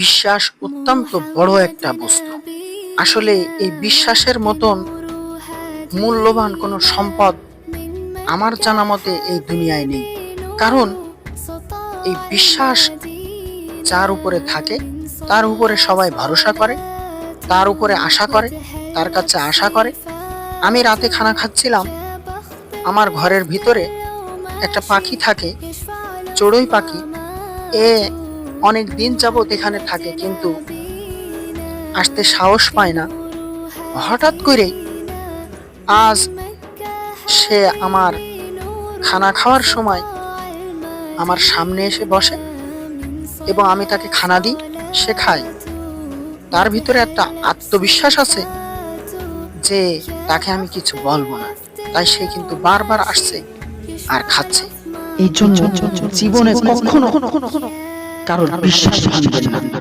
বিশ্বাস অত্যন্ত বড় একটা বস্তু। আসলে এই বিশ্বাসের মতন মূল্যবান কোনো সম্পদ আমার জানা মতে এই দুনিয়ায় নেই। কারণ এই বিশ্বাস যার উপরে থাকে তার উপরে সবাই ভরসা করে, তার উপরে আশা করে, তার কাছে আশা করে। আমি রাতে খানা খাচ্ছিলাম, আমার ঘরের ভিতরে একটা পাখি থাকে, চড়ুই পাখি। এ অনেক দিন যাবৎ এখানে থাকে কিন্তু আসতে সাহস পায় না। হঠাৎ করেই আজ সে আমার খানা খাওয়ার সময় আমার সামনে এসে বসে এবং আমি তাকে খানা দিই, সে খায়। তার ভিতরে একটা আত্মবিশ্বাস আছে যে তাকে আমি কিছু বলবো না, তাই সে কিন্তু বারবার আসছে আর খাচ্ছে। এই জন্য জীবনে কখনো কারোর বিশ্বাস ভাঙবেন না।